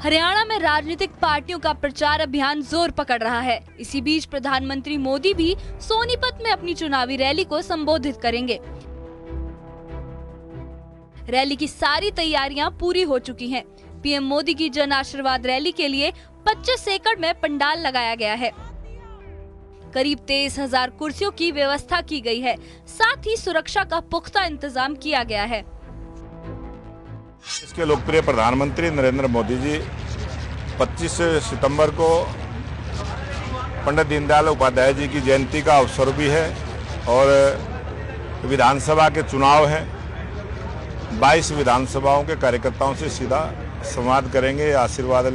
हरियाणा में राजनीतिक पार्टियों का प्रचार अभियान जोर पकड़ रहा है। इसी बीच प्रधानमंत्री मोदी भी सोनीपत में अपनी चुनावी रैली को संबोधित करेंगे। रैली की सारी तैयारियां पूरी हो चुकी हैं। पीएम मोदी की जन आशीर्वाद रैली के लिए 25 एकड़ में पंडाल लगाया गया है। करीब 23,000 कुर्सियों की व्यवस्था की गई है। साथ ही सुरक्षा का पुख्ता इंतजाम किया गया है। इसके लोकप्रिय प्रधानमंत्री नरेंद्र मोदी जी 25 सितंबर को पंडित दीनदयाल उपाध्याय जी की जयंती का अवसर भी है और विधानसभा के चुनाव हैं। 22 विधानसभाओं के कार्यकर्ताओं से सीधा संवाद करेंगे, आशीर्वाद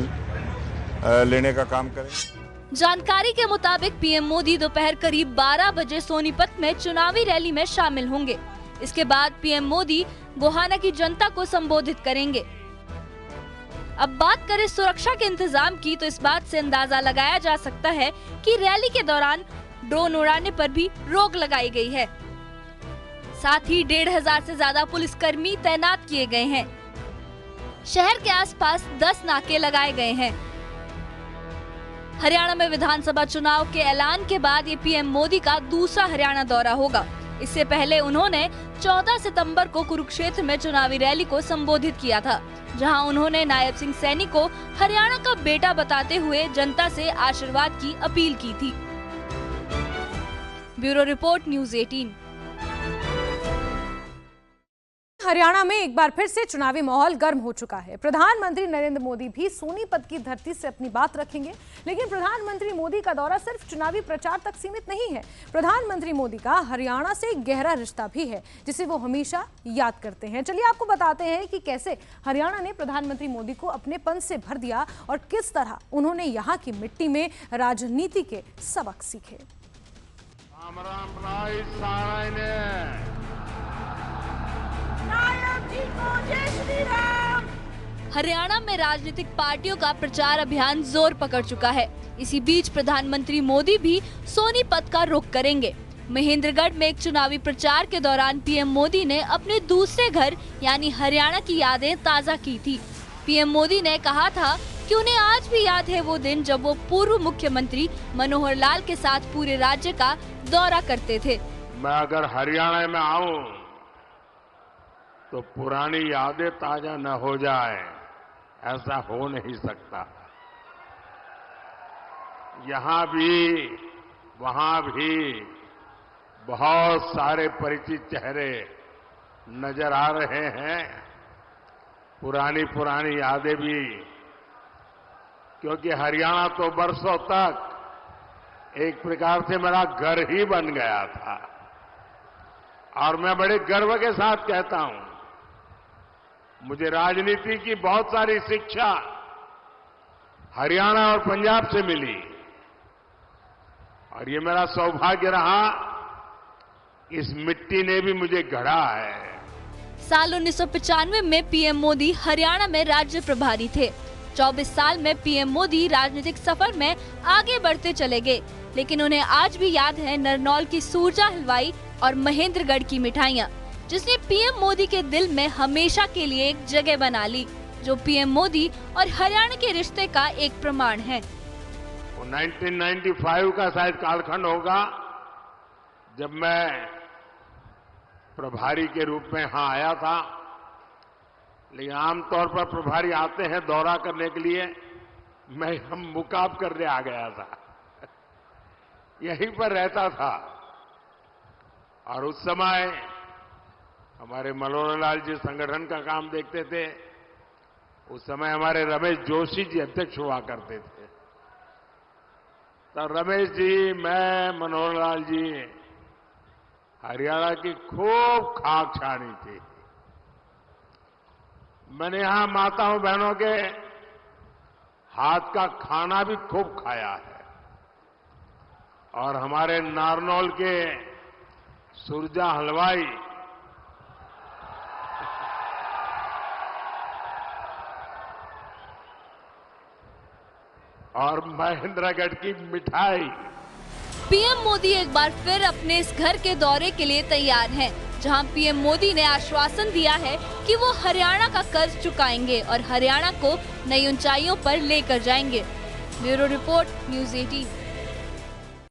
लेने का काम करेंगे। जानकारी के मुताबिक पीएम मोदी दोपहर करीब 12 बजे सोनीपत में चुनावी रैली में शामिल होंगे। इसके बाद पीएम मोदी गोहाना की जनता को संबोधित करेंगे। अब बात करें सुरक्षा के इंतजाम की, तो इस बात से अंदाजा लगाया जा सकता है कि रैली के दौरान ड्रोन उड़ाने पर भी रोक लगाई गई है। साथ ही 1,500 से ज्यादा पुलिसकर्मी तैनात किए गए हैं। शहर के आसपास 10 नाके लगाए गए हैं। हरियाणा में विधानसभा चुनाव के ऐलान के बाद ये पीएम मोदी का दूसरा हरियाणा दौरा होगा। इससे पहले उन्होंने 14 सितंबर को कुरुक्षेत्र में चुनावी रैली को संबोधित किया था, जहां उन्होंने नायब सिंह सैनी को हरियाणा का बेटा बताते हुए जनता से आशीर्वाद की अपील की थी। Bureau report, news 18। हरियाणा में एक बार फिर से चुनावी माहौल गर्म हो चुका है। प्रधानमंत्री नरेंद्र मोदी भी सोनीपत की धरती से अपनी बात रखेंगे। लेकिन प्रधानमंत्री मोदी का दौरा सिर्फ चुनावी प्रचार तक सीमित नहीं है। प्रधानमंत्री मोदी का हरियाणा से एक गहरा रिश्ता भी है, जिसे वो हमेशा याद करते हैं। चलिए आपको बताते हैं कि कैसे हरियाणा ने प्रधानमंत्री मोदी को अपनेपन से भर दिया और किस तरह उन्होंने यहाँ की मिट्टी में राजनीति के सबक सीखे। हरियाणा में राजनीतिक पार्टियों का प्रचार अभियान जोर पकड़ चुका है। इसी बीच प्रधानमंत्री मोदी भी सोनीपत का रुख करेंगे। महेंद्रगढ़ में एक चुनावी प्रचार के दौरान पीएम मोदी ने अपने दूसरे घर यानी हरियाणा की यादें ताजा की थी। पीएम मोदी ने कहा था कि उन्हें आज भी याद है वो दिन जब वो पूर्व मुख्यमंत्री मनोहर लाल के साथ पूरे राज्य का दौरा करते थे। मैं अगर हरियाणा में आऊं तो पुरानी यादें ताजा न हो जाए, ऐसा हो नहीं सकता। यहां भी वहां भी बहुत सारे परिचित चेहरे नजर आ रहे हैं। पुरानी यादें भी, क्योंकि हरियाणा तो बरसों तक एक प्रकार से मेरा घर ही बन गया था। और मैं बड़े गर्व के साथ कहता हूं, मुझे राजनीति की बहुत सारी शिक्षा हरियाणा और पंजाब से मिली और ये मेरा सौभाग्य रहा, इस मिट्टी ने भी मुझे गढ़ा है। साल 1995 में पीएम मोदी हरियाणा में राज्य प्रभारी थे। 24 साल में पीएम मोदी राजनीतिक सफर में आगे बढ़ते चले गए, लेकिन उन्हें आज भी याद है नरनौल की सूरजा हलवाई और महेंद्रगढ़ की मिठाइयाँ, जिसने पीएम मोदी के दिल में हमेशा के लिए एक जगह बना ली, जो पीएम मोदी और हरियाणा के रिश्ते का एक प्रमाण है। 1995 का शायद कालखंड होगा जब मैं प्रभारी के रूप में यहां आया था। लेकिन आमतौर पर प्रभारी आते हैं दौरा करने के लिए, मैं हम मुकाब करने आ गया था। यहीं पर रहता था और उस समय हमारे मनोहर लाल जी संगठन का काम देखते थे। उस समय हमारे रमेश जोशी जी अध्यक्ष हुआ करते थे। तो रमेश जी, मैं, मनोहर लाल जी हरियाणा की खूब खाक छानी थी। मैंने यहां माताओं बहनों के हाथ का खाना भी खूब खाया है और हमारे नारनौल के सुरजा हलवाई और महेंद्रगढ़ की मिठाई। पीएम मोदी एक बार फिर अपने इस घर के दौरे के लिए तैयार हैं, जहां पीएम मोदी ने आश्वासन दिया है कि वो हरियाणा का कर्ज चुकाएंगे और हरियाणा को नई ऊंचाइयों पर लेकर जाएंगे। Bureau report, news 18।